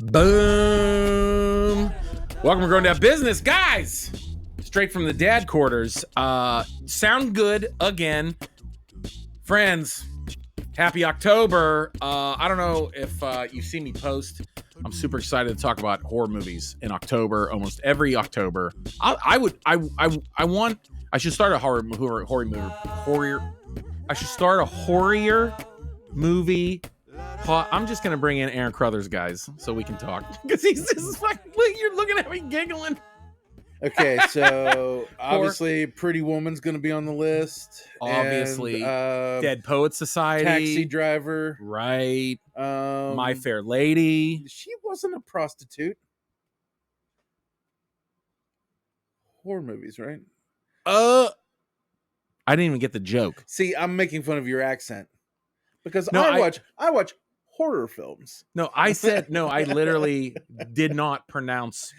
Boom. Welcome to Grown Dad Business, guys. Straight from the dad quarters. Sound good again. Friends, happy October. I don't know if you've seen me post. I'm super excited to talk about horror movies in October, almost every October. I should start a horror movie. I should start a horror movie. I'm just gonna bring in Aaron Crothers, guys, so we can talk because he's just like, you're looking at me giggling. Okay, so obviously Pretty Woman's gonna be on the list. Obviously, and, Dead Poets Society, Taxi Driver, right? My Fair Lady. She wasn't a prostitute. Horror movies, right? I didn't even get the joke. See, I'm making fun of your accent because No, I watch horror films. No, I said no. I literally did not pronounce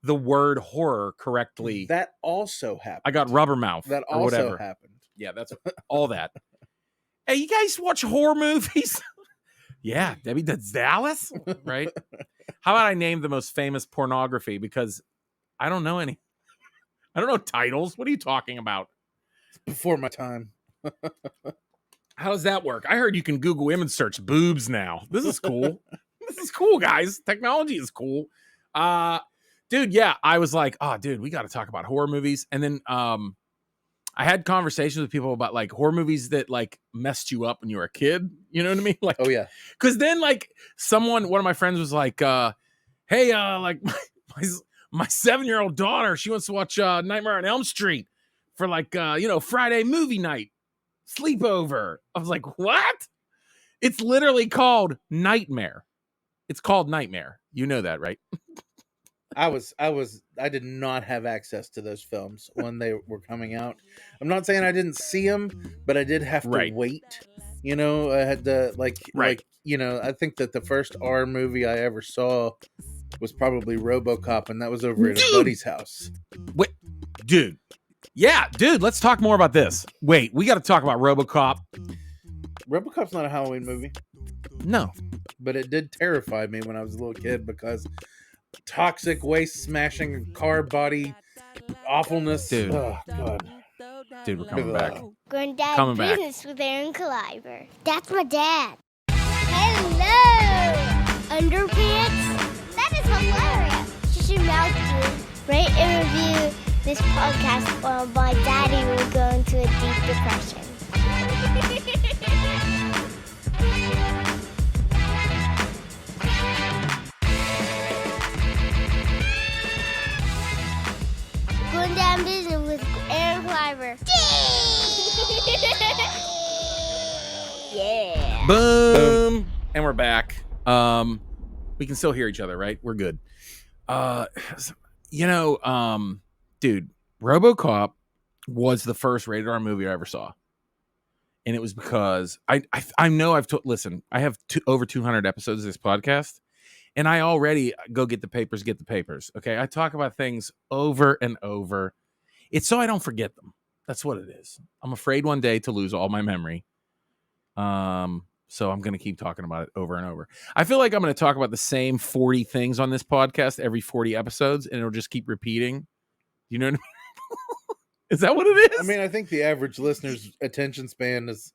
the word horror correctly. That also happened. I got rubber mouth. That or also whatever. happened. Yeah, that's all that. Hey, you guys watch horror movies? Yeah, Debbie, that's Dallas, right? How about I name the most famous pornography? Because I don't know any. I don't know titles. What are you talking about? It's before my time. How does that work? I heard you can Google image search boobs now. This is cool. This is cool, guys. Technology is cool. Dude, yeah, I was like, oh, dude, we got to talk about horror movies. And then I had conversations with people about like horror movies that like messed you up when you were a kid. You know what I mean? Like, oh yeah. Because then like one of my friends was like, hey, like my 7-year-old daughter, she wants to watch Nightmare on Elm Street for like, Friday movie night sleepover. I was like, what? It's literally called Nightmare. It's called Nightmare. You know that, right? I did not have access to those films when they were coming out. I'm not saying I didn't see them, but I did have to wait. You know, I had to I think that the first R movie I ever saw was probably Robocop, and that was over at a buddy's house. Wait, dude. Yeah, dude, let's talk more about this. Wait, we got to talk about Robocop. Robocop's not a Halloween movie. No. But it did terrify me when I was a little kid because toxic waste smashing car body awfulness. Dude. Oh, God. Dude, we're coming back. Granddad Coming back. Business with Aaron Kleiber. That's my dad. Hello! Underpants? That is hilarious. You should mouth to rate and review this podcast while my daddy will go into a deep depression. Going down business with Aaron Kleiber. Yeah. Boom. And we're back. We can still hear each other, right? We're good. Dude, Robocop was the first rated R movie I ever saw. And it was because I know listen, I have over 200 episodes of this podcast, and I already go get the papers. Okay. I talk about things over and over. It's so I don't forget them. That's what it is. I'm afraid one day to lose all my memory. So I'm going to keep talking about it over and over. I feel like I'm going to talk about the same 40 things on this podcast every 40 episodes, and it'll just keep repeating. You know what I mean? Is that what it is? I mean, I think the average listener's attention span is,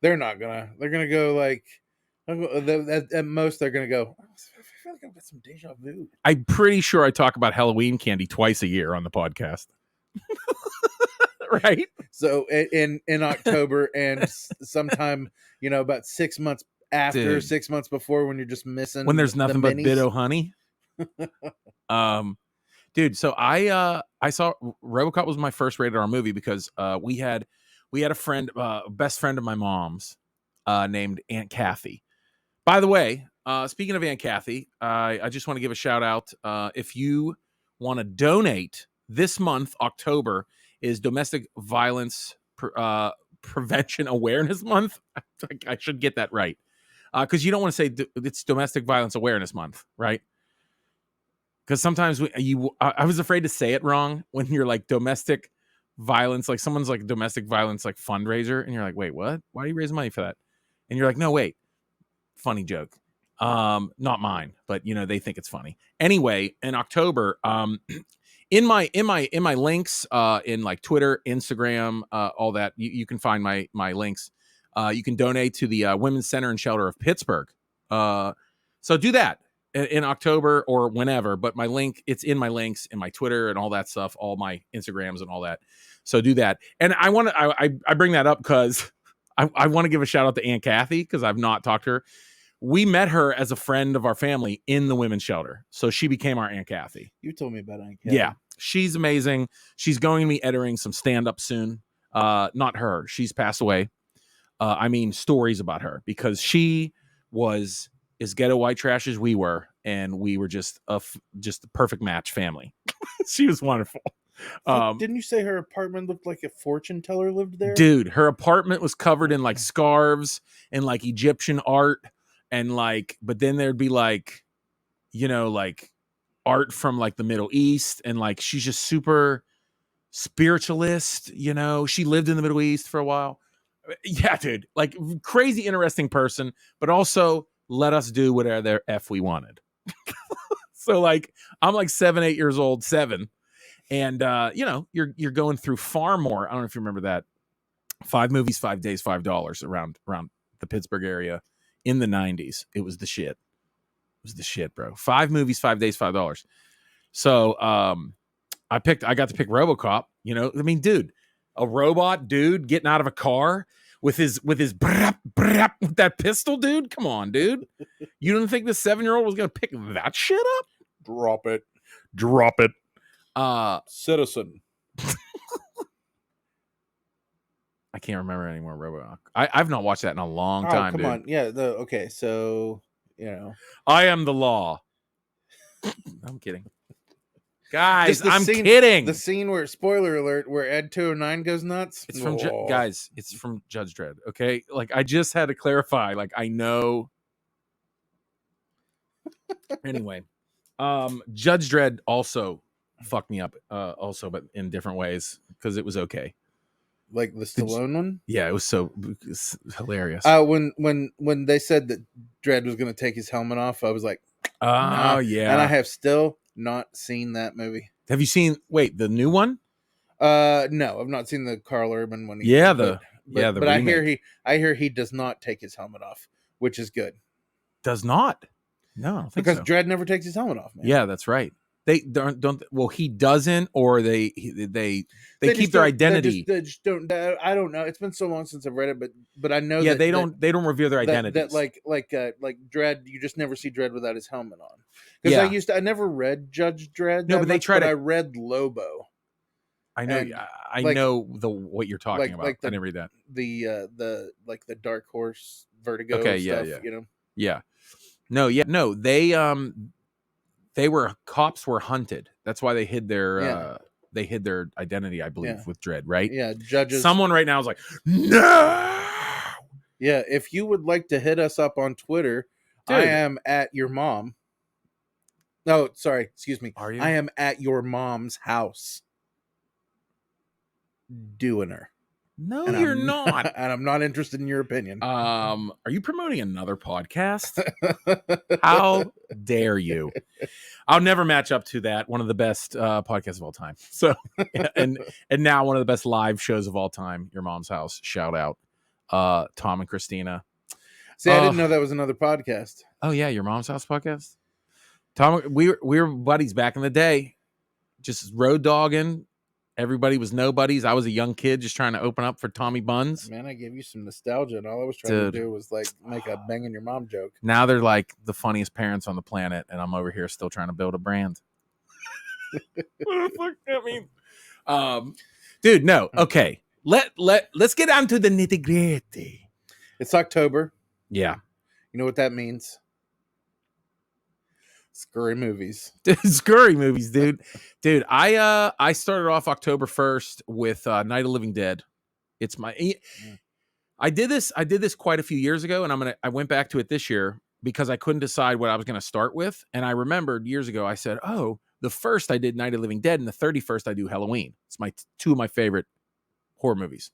they're going to go like, at most they're going to go, I feel like I've got some deja vu. I'm pretty sure I talk about Halloween candy twice a year on the podcast. Right? So in October and sometime, about 6 months after, Dude. 6 months before, when you're just missing, when there's nothing but minis. Bit O' Honey. Dude, so I saw Robocop was my first rated R movie because we had a friend, best friend of my mom's, named Aunt Kathy. By the way, speaking of Aunt Kathy, I just want to give a shout out. If you want to donate, this month, October, is Domestic Violence Prevention Awareness Month. I should get that right. Because you don't want to say it's Domestic Violence Awareness Month, right? Because sometimes I was afraid to say it wrong when you're like domestic violence, like someone's like domestic violence, like fundraiser. And you're like, wait, what? Why are you raising money for that? And you're like, no, wait, funny joke. Not mine, but they think it's funny. Anyway, in October, in my links, in like Twitter, Instagram, all that, you can find my links. You can donate to the Women's Center and Shelter of Pittsburgh. So do that in October or whenever. But my link, it's in my links in my Twitter and all that stuff, all my Instagrams and all that. So do that. And I want to, I bring that up because I want to give a shout out to Aunt Kathy because I've not talked to her. We met her as a friend of our family in the women's shelter. So she became our Aunt Kathy. You told me about Aunt Kathy. Yeah. She's amazing. She's going to be editing some stand-up soon. Not her. She's passed away. I mean, stories about her because she was as ghetto white trash as we were. And we were just the perfect match family. She was wonderful. Didn't you say her apartment looked like a fortune teller lived there? Dude, her apartment was covered in like scarves and like Egyptian art. And like, but then there'd be like, like art from like the Middle East. And like, she's just super spiritualist, she lived in the Middle East for a while. Yeah, dude, like crazy, interesting person, but also let us do whatever the F we wanted. So like, I'm like 7, 8 years old, 7. And, you're going through far more. I don't know if you remember that 5 movies, 5 days, $5 around the Pittsburgh area. In the 90s, it was the shit. It was the shit, bro. 5 movies, 5 days, $5. So I got to pick Robocop. I mean, dude, a robot dude getting out of a car with his brap, brap, with that pistol, dude. Come on, dude. You didn't think this 7-year-old was gonna pick that shit up? Drop it. Citizen. I can't remember anymore. Robocop. I've not watched that in a long time. Come dude. on. Yeah. Okay. So I am the law. I'm kidding, guys. I'm scene, kidding. The scene where, spoiler alert, where Ed 209 goes nuts. It's from guys. It's from Judge Dredd. Okay, like I just had to clarify. Like I know. Anyway, Judge Dredd also fucked me up. Also, but in different ways because it was okay. Like the Stallone one? Yeah, it was hilarious. When they said that Dredd was going to take his helmet off, I was like, oh, nah. yeah. And I have still not seen that movie. Have you seen, the new one? No, I've not seen the Carl Urban one. But remake. I hear he does not take his helmet off, which is good. Does not? No, I don't think because so. Dredd never takes his helmet off, man. Yeah, that's right. They don't. Well, he doesn't, or they keep their identity. They just don't. I don't know. It's been so long since I've read it, but I know. Yeah, they don't reveal their identity. That like Dredd, you just never see Dredd without his helmet on. Because I never read Judge Dredd. No, but they tried. I read Lobo. I know. I know what you're talking about. I didn't read that. The Dark Horse Vertigo. Okay. Stuff, Yeah. Yeah. No. Cops were hunted. That's why they hid their identity, I believe, with Dredd, right? Yeah, judges. Someone right now is like, no. Yeah, if you would like to hit us up on Twitter, dude. I am at your mom. No, sorry, excuse me. Are you? I am at your mom's house. Doing her. No, you're not. And I'm not interested in your opinion. Are you promoting another podcast? How dare you? I'll never match up to that. One of the best podcasts of all time. So, and now one of the best live shows of all time. Your Mom's House. Shout out, Tom and Christina. See, I didn't know that was another podcast. Oh yeah, Your Mom's House podcast. Tom, we were buddies back in the day, just road dogging. Everybody was nobodies. I was a young kid just trying to open up for Tommy Buns. Man, I gave you some nostalgia, and all I was trying to do was like make a banging your mom joke. Now they're like the funniest parents on the planet, and I'm over here still trying to build a brand. What the fuck that mean? Dude, no. Okay. Let's get on to the nitty-gritty. It's October. Yeah. You know what that means? Scurry movies. Scurry movies, dude. Dude, I started off October 1st with Night of Living Dead. It's my I did this quite a few years ago, and I went back to it this year because I couldn't decide what I was going to start with. And I remembered years ago I said, "Oh, the first I did Night of Living Dead, and the 31st I do Halloween." It's two of my favorite horror movies.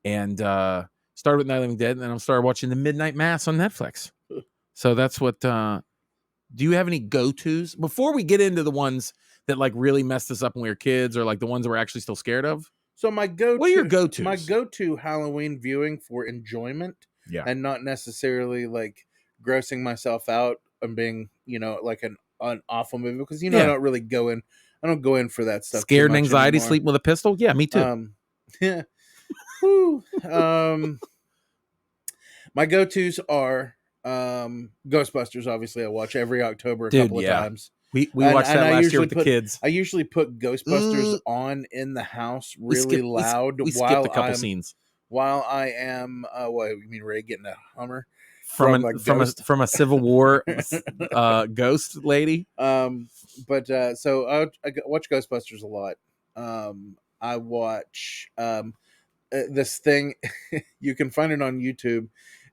And started with Night of Living Dead, and then I started watching The Midnight Mass on Netflix. So that's what. Do you have any go-tos before we get into the ones that like really messed us up when we were kids, or like the ones that we're actually still scared of? So my go-to, what are your go-tos? My go-to Halloween viewing for enjoyment, and not necessarily like grossing myself out and being, like an awful movie, because I don't really go in. I don't go in for that stuff. Scared and anxiety, anymore. Sleep with a pistol. Yeah, me too. Yeah. Woo. My go-tos are Ghostbusters. Obviously, I watch every October a couple of times. We watched that last year with the kids. I usually put Ghostbusters on in the house really loud. We skipped a couple scenes while I am. What you mean, Ray getting a Hummer from a Civil War ghost lady? So I watch Ghostbusters a lot. I watch this thing. You can find it on YouTube.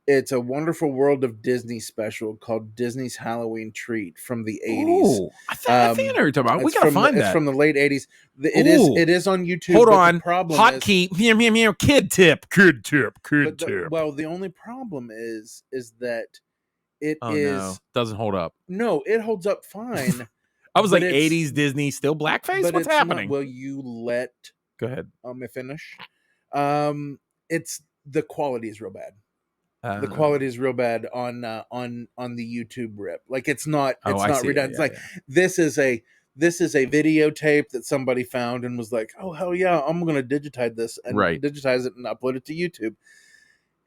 It's a Wonderful World of Disney special called Disney's Halloween Treat from the 80s. Oh, I think I know what you're talking about. We gotta find that. It's from the late 80s. It is on YouTube. Hold on. Hot key. Kid tip. Well, the only problem is that it doesn't hold up. No, it holds up fine. I was like 80s Disney, still blackface? What's happening? Will you let... Go ahead. Me finish. It's the quality is real bad. The quality is real bad on the YouTube rip. Like it's not redundant. It's like this is a videotape that somebody found and was like, oh hell yeah, I'm gonna digitize this and digitize it and upload it to YouTube.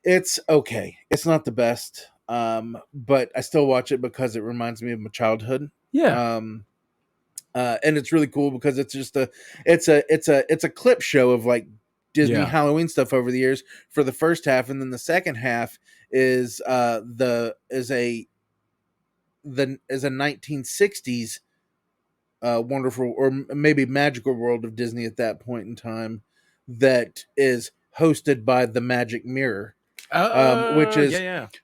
It's okay. It's not the best. But I still watch it because it reminds me of my childhood. Yeah. And it's really cool because it's just it's a clip show of like Disney Halloween stuff over the years for the first half, and then the second half is a 1960s wonderful or maybe magical world of Disney at that point in time that is hosted by the Magic Mirror,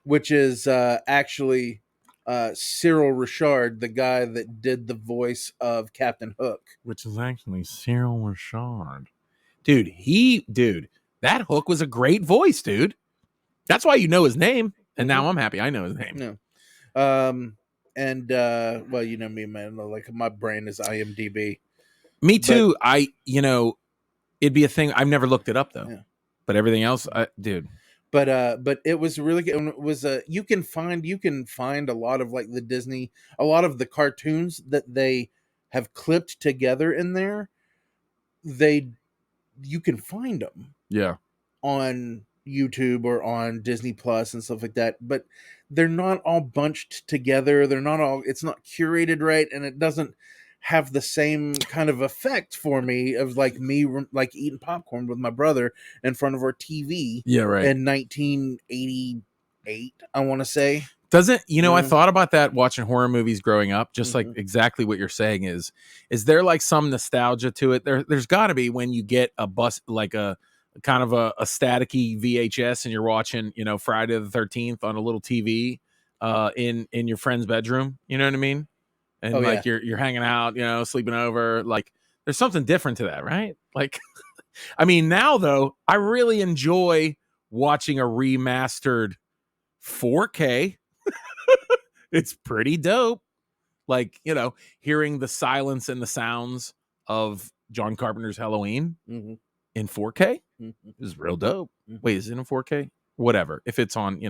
which is actually Cyril Richard, the guy that did the voice of Captain Hook, which is actually Cyril Richard. Dude, that Hook was a great voice, dude. That's why you know his name. And now I'm happy I know his name. No. Well, you know me, man. Like my brain is IMDb. Me too. It'd be a thing. I've never looked it up though. Yeah. But everything else, dude. But it was really good. It was you can find a lot of like a lot of the cartoons that they have clipped together in there. You can find them on YouTube or on Disney Plus and stuff like that, but they're not all bunched together. It's not curated right, and it doesn't have the same kind of effect for me of like me like eating popcorn with my brother in front of our TV in 1988, I want to say. Doesn't I thought about that watching horror movies growing up, just like exactly what you're saying is there like some nostalgia to it? There's got to be when you get a bus like a kind of a staticky VHS and you're watching Friday the 13th on a little TV in your friend's bedroom, you know what I mean? And you're hanging out, sleeping over. Like there's something different to that, right? Like I mean, now though, I really enjoy watching a remastered 4K. It's pretty dope. Like, hearing the silence and the sounds of John Carpenter's Halloween in 4K is real dope. Wait, is it in 4K? Whatever. If it's on,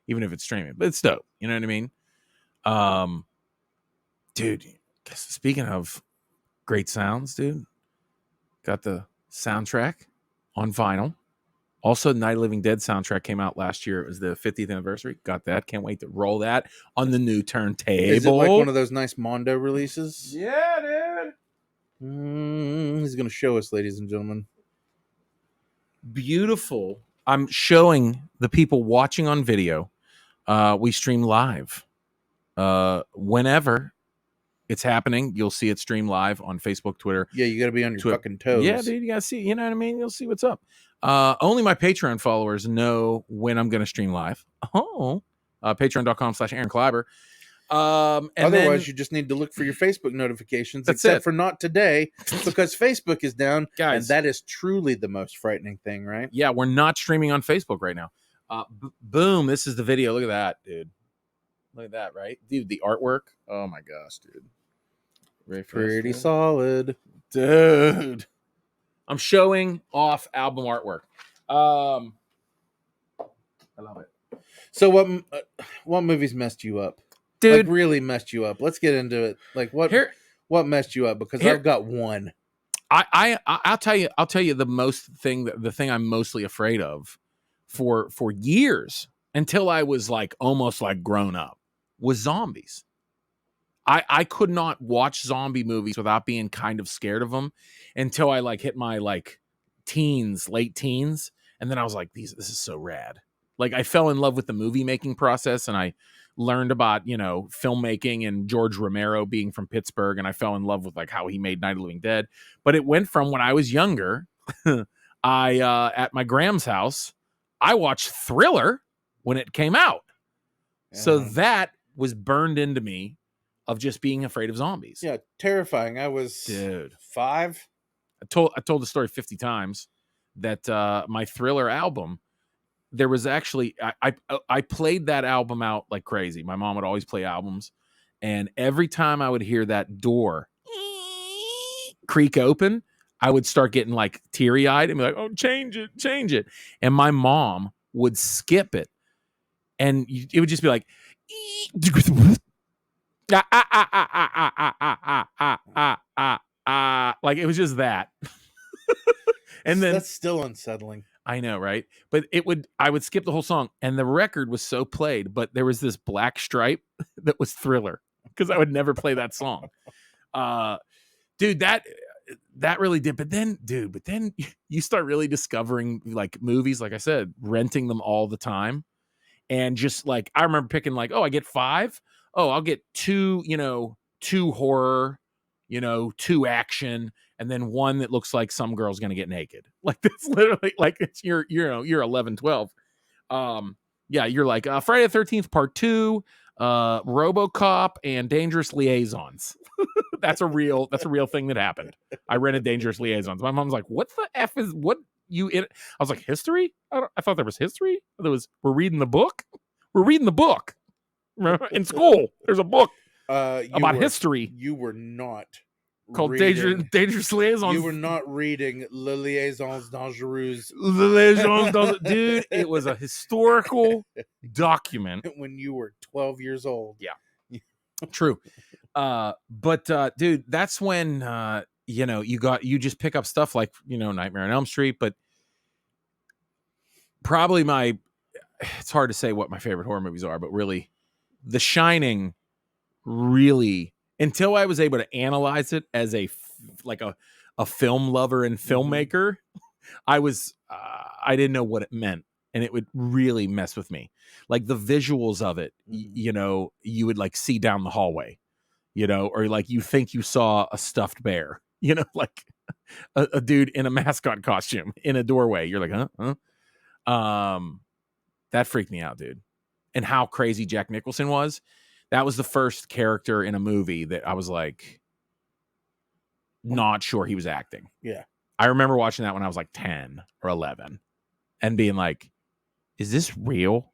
even if it's streaming, but it's dope. You know what I mean? Dude, speaking of great sounds, dude, got the soundtrack on vinyl. Also, Night of the Living Dead soundtrack came out last year. It was the 50th anniversary. Got that. Can't wait to roll that on the new turntable. Is it like one of those nice Mondo releases? Yeah, dude. He's going to show us, ladies and gentlemen. Beautiful. I'm showing the people watching on video. We stream live. Whenever it's happening, you'll see it stream live on Facebook, Twitter. Yeah, you got to be on your fucking toes. Yeah, dude, you got to see. You know what I mean? You'll see what's up. Only my Patreon followers know when I'm going to stream live. Patreon.com/Aaron Kleiber. Otherwise, you just need to look for your Facebook notifications, except for not today, because Facebook is down. Guys, and that is truly the most frightening thing, right? Yeah, we're not streaming on Facebook right now. Boom, this is the video. Look at that, dude. Look at that, right? Dude, the artwork. Oh my gosh, dude. Ready for this, Pretty dude? solid. Dude. I'm showing off album artwork. I love it. So what movies messed you up? Dude, Like really messed you up. Let's get into it. Like what messed you up? Because I've got one. I'll tell you the thing I'm mostly afraid of for years until I was like almost like grown up was zombies. I could not watch zombie movies without being kind of scared of them until I like hit my like late teens, and then I was like, this is so rad. Like I fell in love with the movie making process, and I learned about filmmaking and George Romero being from Pittsburgh, and I fell in love with like how he made Night of the Living Dead. But it went from when I was younger, I at my Graham's house, I watched Thriller when it came out, so that was burned into me. Of just being afraid of zombies. Yeah, terrifying. I was 5. I told the story 50 times that my Thriller album, there was actually I played that album out like crazy. My mom would always play albums, and every time I would hear that door creak open, I would start getting like teary-eyed and be like, "Oh, change it." And my mom would skip it, and it would just be like like it was just that. And then that's still unsettling. I know, right? But I would skip the whole song, and the record was so played, but there was this black stripe that was Thriller because I would never play that song. Dude, that really did. But then you start really discovering like movies, like I said, renting them all the time. And just like, I remember picking like, oh, I get 5. Oh, I'll get 2, 2 horror, 2 action, and then 1 that looks like some girl's going to get naked. Like that's literally like it's you're 11, 12. Yeah, you're like Friday the 13th part 2, Robocop and Dangerous Liaisons. That's a real thing that happened. I rented Dangerous Liaisons. My mom's like, "What the F is what you in?" I was like, "History? I thought there was history. We're reading the book. We're reading the book. In school, there's a book about history. You were not called Dangerous Liaisons. You were not reading Les Liaisons Dangereuses. Dude, it was a historical document when you were 12 years old. Yeah, true. But dude, that's when you just pick up stuff like Nightmare on Elm Street, but probably it's hard to say what my favorite horror movies are, but really The Shining, really, until I was able to analyze it as a film lover and filmmaker, I didn't know what it meant, and it would really mess with me. Like the visuals of it, you would like see down the hallway, or like you think you saw a stuffed bear, like a dude in a mascot costume in a doorway. You're like, huh? That freaked me out, dude. And how crazy Jack Nicholson was. That was the first character in a movie that I was like, not sure he was acting. Yeah. I remember watching that when I was like 10 or 11 and being like, is this real?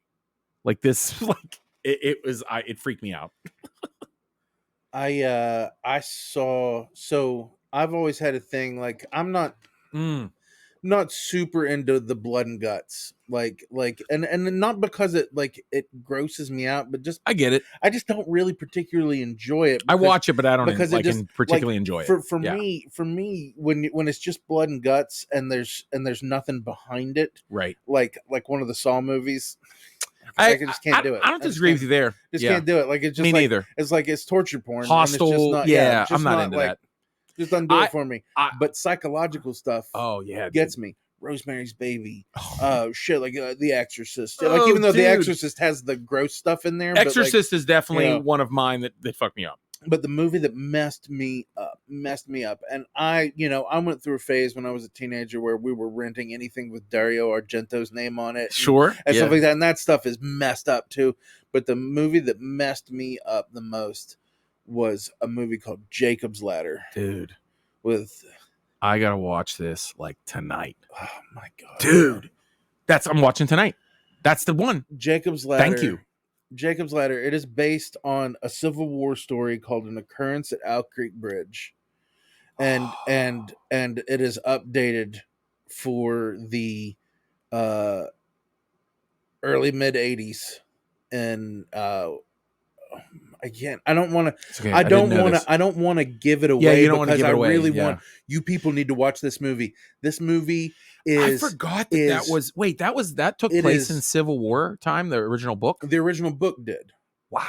Like this, like it freaked me out. So I've always had a thing, like I'm not super into the blood and guts, like and not because it grosses me out, but just I get it. I just don't really particularly enjoy it. I watch it, but I don't particularly like, enjoy it. For me, when it's just blood and guts and there's nothing behind it, right? Like one of the Saw movies. I just can't do it. I don't disagree with you there. Can't do it. Like it's just me neither. It's like it's torture porn. Hostile. It's just not, yeah, I'm not into that. Just doesn't do it for me. But psychological stuff. Oh yeah, gets me. Rosemary's Baby. Shit, like The Exorcist. Like even though The Exorcist has the gross stuff in there, Exorcist is definitely one of mine that fucked me up. But the movie that messed me up, and I went through a phase when I was a teenager where we were renting anything with Dario Argento's name on it, and stuff like that, and that stuff is messed up too. But the movie that messed me up the most was a movie called Jacob's Ladder, dude. I gotta watch this like tonight. Oh my god, dude! I'm watching tonight. That's the one. Jacob's Ladder. Thank you. Jacob's Ladder. It is based on a Civil War story called An Occurrence at Owl Creek Bridge, and it is updated for the early mid 80s, and I don't want to. Okay, I don't want to give it away. Yeah, you don't want to because give it I away. really yeah. want you people need to watch this movie. This movie is. I forgot that took place in Civil War time. The original book. The original book did. Wow.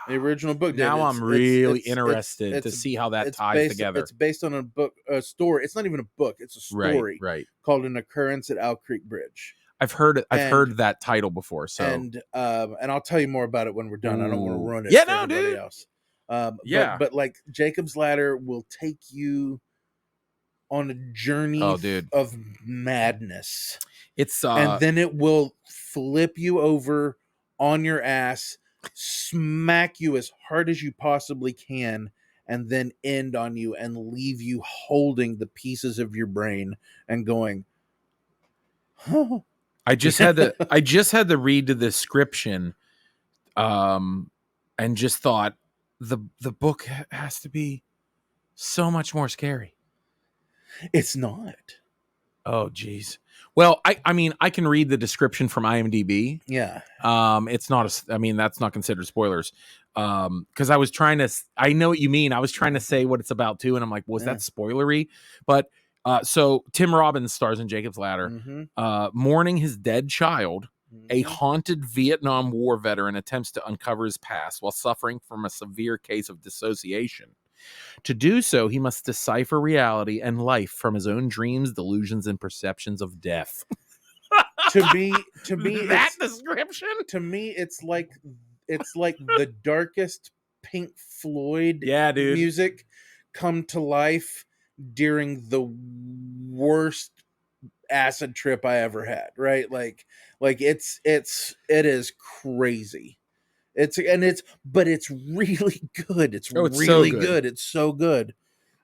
The original book did. Now I'm really interested to see how that ties together. It's based on a story. It's not even a book. It's a story called An Occurrence at Owl Creek Bridge. I've heard that title before. So and I'll tell you more about it when we're done. I don't want to ruin it. Yeah, for no, everybody dude. Else. But like Jacob's Ladder will take you on a journey of madness. It's and then it will flip you over on your ass, smack you as hard as you possibly can, and then end on you and leave you holding the pieces of your brain and going, huh. I just had to read the description, and just thought the book has to be so much more scary. It's not. Oh, geez. Well, I mean, I can read the description from IMDb. Yeah. It's not that's not considered spoilers. Because I was trying to, I know what you mean. I was trying to say what it's about too, and I'm like, was that spoilery? But so Tim Robbins stars in Jacob's Ladder. Mourning his dead child, a haunted Vietnam War veteran attempts to uncover his past while suffering from a severe case of dissociation. To do so, he must decipher reality and life from his own dreams, delusions, and perceptions of death. to me, that description. To me, it's like the darkest Pink Floyd music come to life during the worst acid trip I ever had. Right? Like it is crazy. It's really good. It's really so good. It's so good.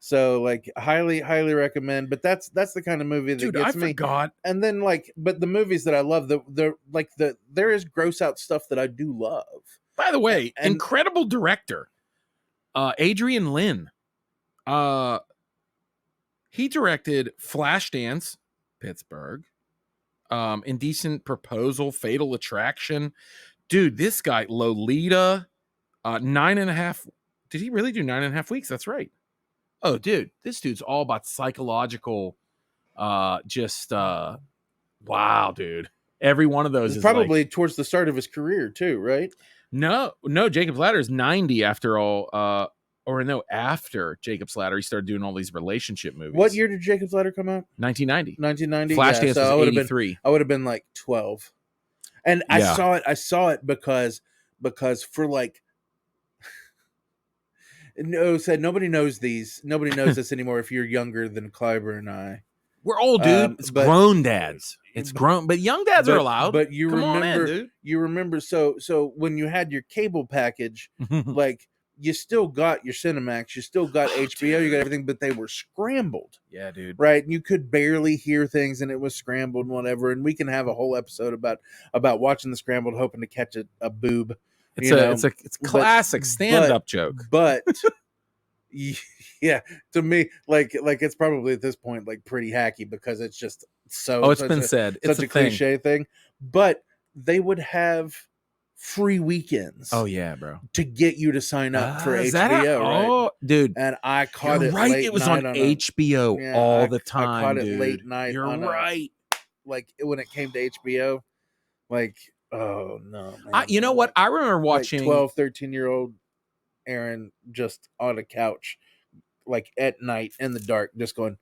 So like highly recommend. But that's the kind of movie that gets me. Forgot. And then but the movies that I love, there is gross out stuff that I do love. By the way, incredible director, Adrian Lin. He directed Flashdance, Pittsburgh, Indecent Proposal, Fatal Attraction. Dude, this guy, Lolita, 9.5. Did he really do 9.5 weeks? That's right. Oh, dude, this dude's all about psychological. Wow, dude. Every one of those is probably towards the start of his career too, right? No. Jacob's Ladder is 90 after all. After Jacob's Ladder, he started doing all these relationship movies. What year did Jacob's Ladder come out? 1990. 1990. Flashdance was 83. I would have been like 12. And I saw it because for like nobody knows this anymore if you're younger than Kleiber and I. We're old, dude. It's grown dads. It's grown, but young dads are allowed. But you remember so when you had your cable package, like you still got your Cinemax, you still got HBO, you got everything, but they were scrambled. Yeah, dude. Right? And you could barely hear things and it was scrambled and whatever. And we can have a whole episode about watching the scrambled, hoping to catch a boob. It's a classic stand-up joke. But yeah, to me, like it's probably at this point like pretty hacky because it's just so. Oh, it's been said. It's such a cliche thing. But they would have free weekends. Oh yeah, bro. To get you to sign up for HBO, right? Oh, dude. And I caught it right. late It was night on HBO all the time. I caught it dude. late night. You're right. Like when it came to HBO, like oh no, man. You know what? I remember watching 12, 13-year-old Aaron just on a couch, like at night in the dark, just going.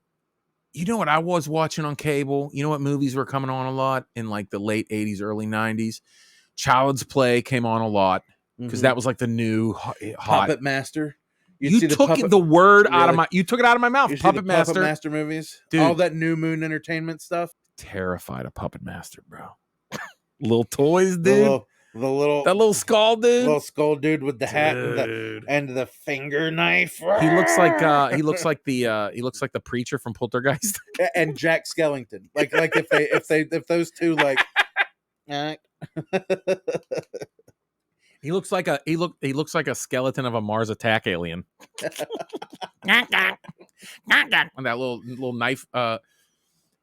You know what I was watching on cable? You know what movies were coming on a lot in like the late 80s, early 90s? Child's Play came on a lot because that was like the new hot Puppet Master. You took the word out of my. You took it out of my mouth. Puppet Master. Puppet Master movies, dude. All that New Moon Entertainment stuff. Terrified of Puppet Master, bro. Little toys, dude. That little skull dude. Little skull dude with the hat and the finger knife. He looks like the preacher from Poltergeist. And Jack Skellington. Like if those two like. He looks like a skeleton of a Mars attack alien. And that little knife,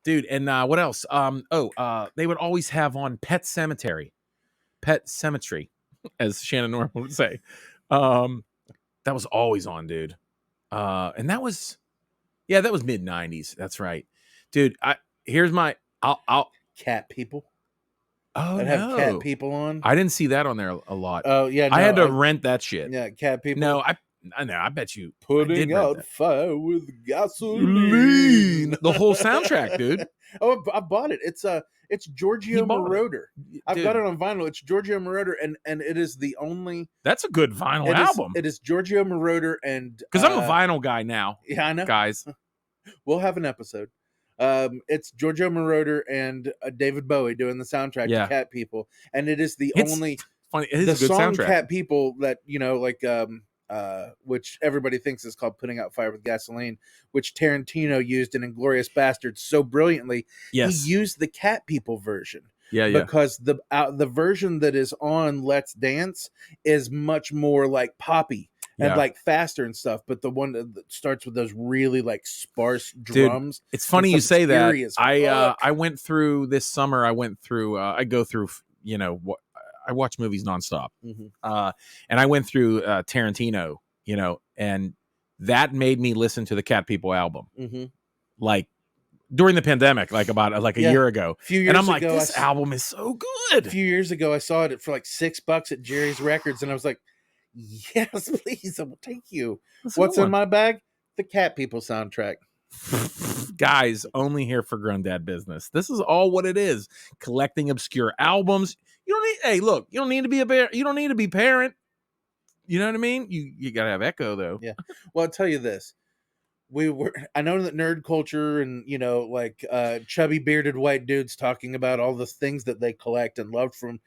dude. And what else? They would always have on Pet Cemetery, as Shannon Norman would say. That was always on, dude. And that was mid '90s. That's right, dude. I'll Catpeople. Oh, I'd have Catpeople on. I didn't see that on there a lot. Oh yeah, I had to rent that shit. Yeah, Catpeople. No, I know. I bet you putting out fire with gasoline. The whole soundtrack, dude. Oh, I bought it. It's Giorgio Moroder. I've got it on vinyl. It's Giorgio Moroder, and it is the only. That's a good vinyl album. It is Giorgio Moroder, and because I'm a vinyl guy now. Yeah, I know, guys. We'll have an episode. It's Giorgio Moroder and David Bowie doing the soundtrack to Catpeople, and it is only funny. It is a good song soundtrack. Catpeople that which everybody thinks is called "Putting Out Fire with Gasoline," which Tarantino used in *Inglourious Basterds* so brilliantly. Yes, he used the Catpeople version. Yeah, because the version that is on Let's Dance is much more like poppy. And like faster and stuff, but the one that starts with those really like sparse drums. Dude, it's funny you say that. I went through this summer. I go through, I watch movies nonstop. Mm-hmm. And I went through Tarantino, and that made me listen to the Catpeople album, like during the pandemic, like about a year ago. And I'm like, this album is so good. A few years ago, I saw it for like $6 at Jerry's Records, and I was like, yes, please, I will take you. What's in my bag? The Catpeople soundtrack. Guys, only here for Grown Dad Business. This is all what it is. Collecting obscure albums. You don't need. Hey, look, you don't need to be you don't need to be parent. You know what I mean? You gotta have Echo though. Yeah. Well, I'll tell you this. I know that nerd culture and chubby bearded white dudes talking about all the things that they collect and loved from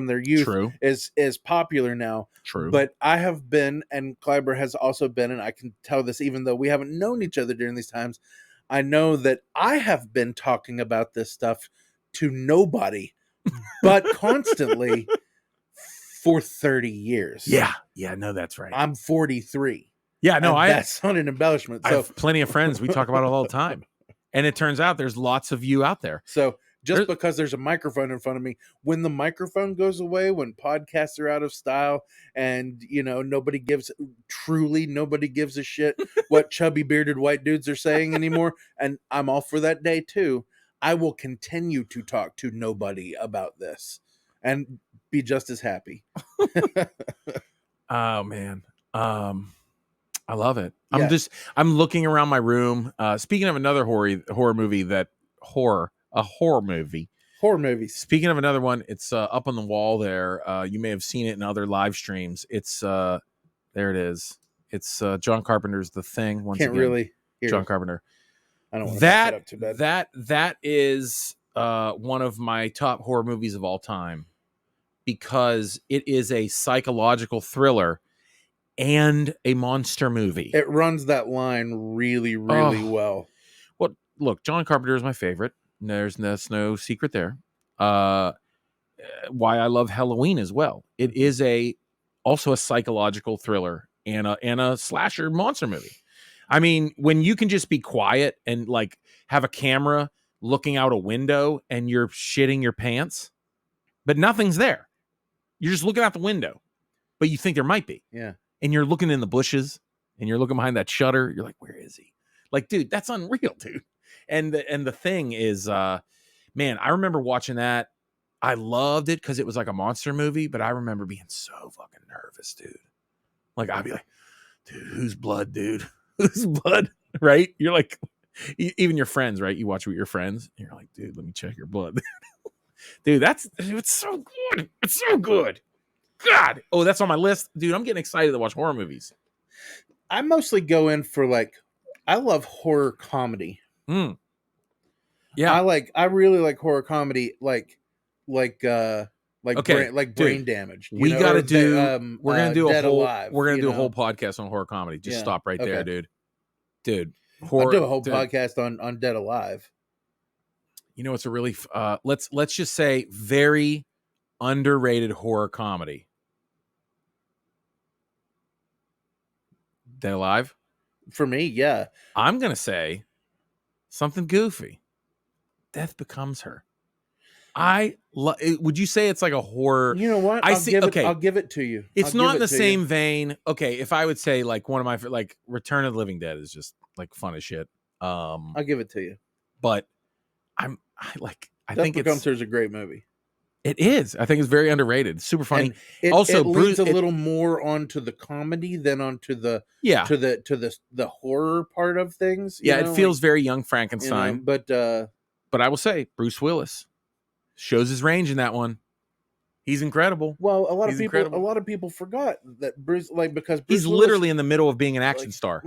their youth is popular now. True. But I have been, and Kleiber has also been, and I can tell this even though we haven't known each other during these times, I know that I have been talking about this stuff to nobody but constantly for 30 years. Yeah, no, that's right. I'm 43. Yeah, no, that's not an embellishment. I have plenty of friends. We talk about it all the time. And it turns out there's lots of you out there. So because there's a microphone in front of me, when the microphone goes away, when podcasts are out of style and, nobody gives a shit what chubby bearded white dudes are saying anymore. And I'm all for that day too. I will continue to talk to nobody about this and be just as happy. Oh man. I love it. Yeah. I'm looking around my room. Speaking of another horror movie. Speaking of another one, it's up on the wall there. You may have seen it in other live streams. It's there it is. It's John Carpenter's The Thing. Can't really hear John Carpenter. I don't want to mess it up too bad. That is one of my top horror movies of all time because it is a psychological thriller and a monster movie. It runs that line really, really well. Well, look, John Carpenter is my favorite. That's no secret there. Why I love Halloween as well. It is also a psychological thriller and a slasher monster movie. I mean, when you can just be quiet and like have a camera looking out a window and you're shitting your pants, but nothing's there. You're just looking out the window, but you think there might be. Yeah. And you're looking in the bushes and you're looking behind that shutter. You're like, where is he? Like, dude, that's unreal, dude. And the thing is, man, I remember watching that. I loved it because it was like a monster movie, but I remember being so fucking nervous, dude. Like, I'd be like, dude, whose blood, dude? Whose blood? Right? You're like, even your friends, right? You watch with your friends. And you're like, dude, let me check your blood. Dude, it's so good. It's so good. God. Oh, that's on my list. Dude, I'm getting excited to watch horror movies. I mostly go in for I love horror comedy. Yeah. I really like horror comedy brain damage. We're gonna do a whole podcast on horror comedy. Just stop right there, dude. Dude. Horror, I'll do a whole podcast on Dead Alive. You know, it's a really let's just say very underrated horror comedy. Dead Alive? For me, yeah. I'm going to say something goofy. Death Becomes Her. Would you say it's like a horror? You know what? I'll give it to you. It's not in the same vein. Okay, if I would say like one of my like Return of the Living Dead is just like fun as shit. I'll give it to you. But I think Death Becomes Her is a great movie. It is. I think it's very underrated. Super funny. It leans a little more onto the comedy than onto the the horror part of things. Yeah, it feels very Young Frankenstein. But I will say Bruce Willis shows his range in that one. He's incredible. Well, a lot of people forgot that Bruce, because Bruce he's Willis, literally in the middle of being an action star.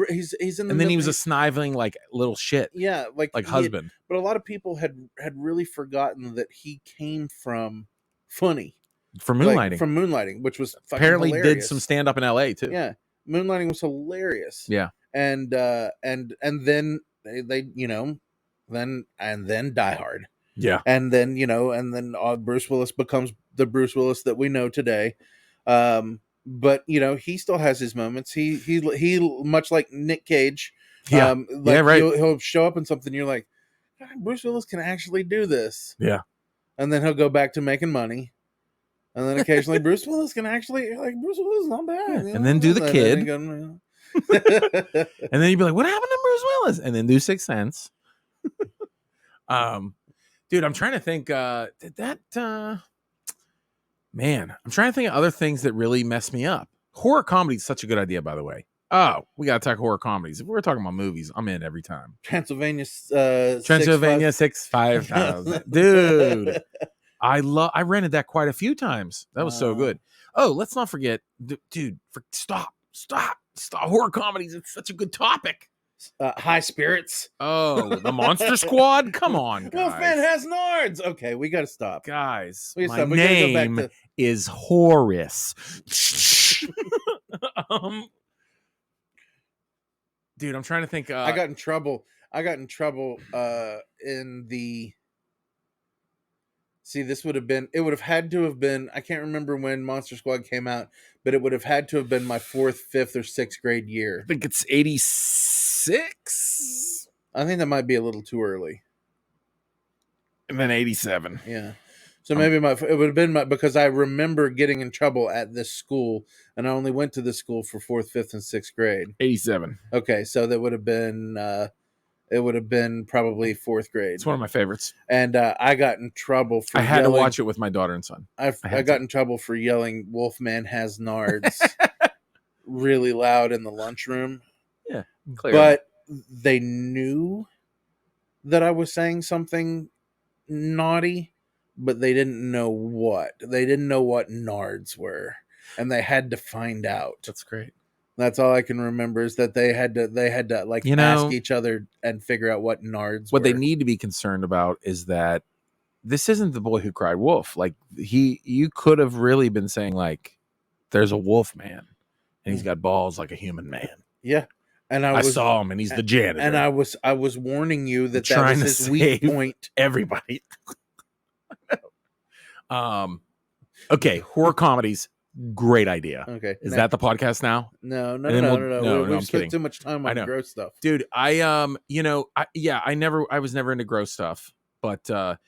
He's in the and then he was a sniveling like little shit. Yeah, husband. But a lot of people had really forgotten that he came from Funny. From Moonlighting. From Moonlighting, which was apparently hilarious. Did some stand up in LA too. Yeah. Moonlighting was hilarious. Yeah. And then they then Die Hard. Yeah. And then, Bruce Willis becomes the Bruce Willis that we know today. But he still has his moments. He much like Nick Cage. Yeah. Right. He'll show up in something. You're like, God, Bruce Willis can actually do this. Yeah. And then he'll go back to making money. And then occasionally Bruce Willis can actually, Bruce Willis is not bad. And then do The Kid. And then you'd be like, what happened to Bruce Willis? And then do Sixth Sense. Dude, I'm trying to think, I'm trying to think of other things that really mess me up. Horror comedy is such a good idea, by the way. Oh, we got to talk horror comedies. If we're talking about movies, I'm in every time. Transylvania 65000. Dude, I rented that quite a few times. That was so good. Oh, let's not forget, dude, stop. Horror comedies, it's such a good topic. High Spirits. Oh, the Monster Squad? Come on, guys. Wolfman has nards. Okay, we got to stop. Guys, my name is Horace. Dude, I'm trying to think. I got in trouble in the... See, it would have had to have been, I can't remember when Monster Squad came out, but it would have had to have been my 4th, 5th, or 6th grade year. I think it's 86. I think that might be a little too early. And then 87. Yeah. So maybe it would have been because I remember getting in trouble at this school, and I only went to this school for 4th, 5th, and 6th grade. 87. Okay, so that would have been... it would have been probably 4th grade. It's one of my favorites. And I got in trouble for I had to watch it with my daughter and son. I got in trouble for yelling Wolfman has nards really loud in the lunchroom. Yeah, clearly. But they knew that I was saying something naughty, but they didn't know what. They didn't know what nards were, and they had to find out. That's great. That's all I can remember is that they had to ask each other and figure out what nards what were. They need to be concerned about is that this isn't The Boy Who Cried Wolf. Like you could have really been saying like, there's a wolf man and he's got balls like a human man. Yeah. And I saw him and he's the janitor. And I was warning you that was his weak point. Everybody. Okay. Horror comedies. Great idea. Okay. Is that the podcast now? No. We've spent too much time on gross stuff. Dude, I was never into gross stuff, but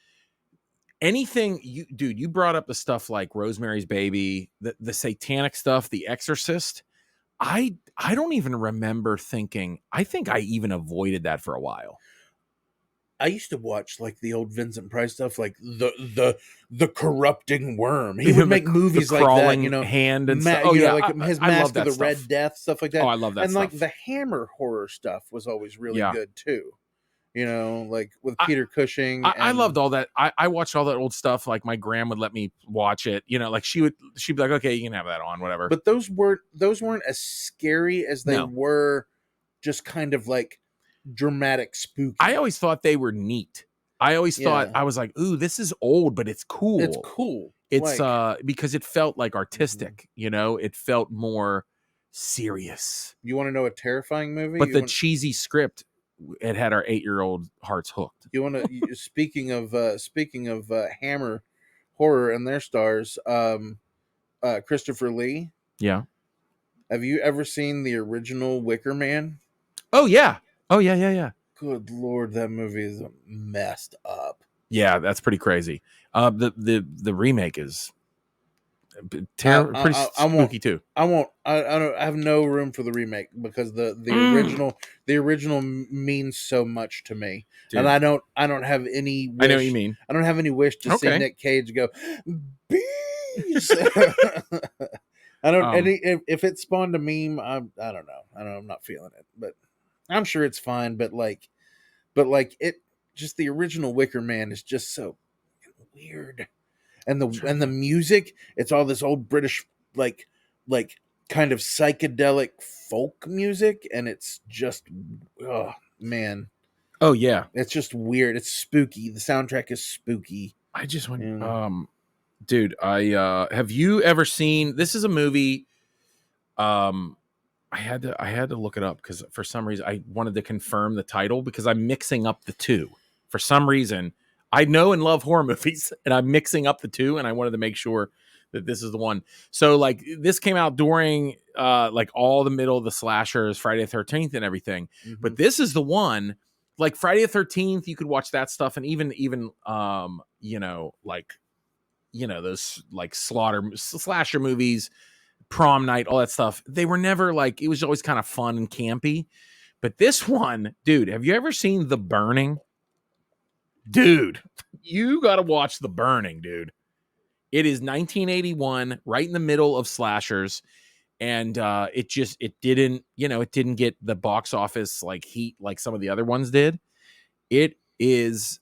anything you brought up the stuff like Rosemary's Baby, the satanic stuff, The Exorcist. I don't even remember thinking, I think I even avoided that for a while. I used to watch like the old Vincent Price stuff, like the corrupting worm. He would make movies like that, hand and stuff. Oh yeah, like his Mask of the Red Death, stuff like that. Oh, I love that. And like the Hammer horror stuff was always really good too. Like with Peter Cushing. I loved all that. I watched all that old stuff. Like my grandma would let me watch it. Like she'd be like, okay, you can have that on, whatever. But those weren't as scary as they were, just kind of like dramatic spooky. I always thought they were neat. I always thought, I was like, ooh, this is old, but it's cool. It's cool. It's because it felt like artistic, it felt more serious. You want to know a terrifying movie? But cheesy script, it had our 8-year-old hearts hooked. You want to speaking of Hammer horror and their stars, Christopher Lee. Yeah. Have you ever seen the original Wicker Man? Oh yeah. Oh yeah. Good Lord, that movie is messed up. Yeah, that's pretty crazy. The remake is pretty spooky too. I have no room for the remake because the original means so much to me, Dude. and I don't have any wish, I know what you mean. I don't have any wish to see Nick Cage go bees. I don't. If it spawned a meme, I don't know. I'm not feeling it, but I'm sure it's fine. But it just the original Wicker Man is just so weird. And the music, it's all this old British like kind of psychedelic folk music, and it's just oh man. Oh yeah. It's just weird. It's spooky. The soundtrack is spooky. I just went dude, I have you ever seen this is a movie I had to look it up because for some reason I wanted to confirm the title because I'm mixing up the two. For some reason, I know and love horror movies, and I'm mixing up the two, and I wanted to make sure that this is the one. So, like, this came out during, like, all the middle of the slashers, Friday the 13th and everything. Mm-hmm. But this is the one, like, Friday the 13th, you could watch that stuff, and even you know, like, you know, those, like, slasher movies, Prom Night, all that stuff. They were never, like, it was always kind of fun and campy. But this one, dude, have you ever seen The Burning? Dude, you got to watch The Burning, dude. It is 1981, right in the middle of slashers. And it didn't get the box office like heat like some of the other ones did. It is,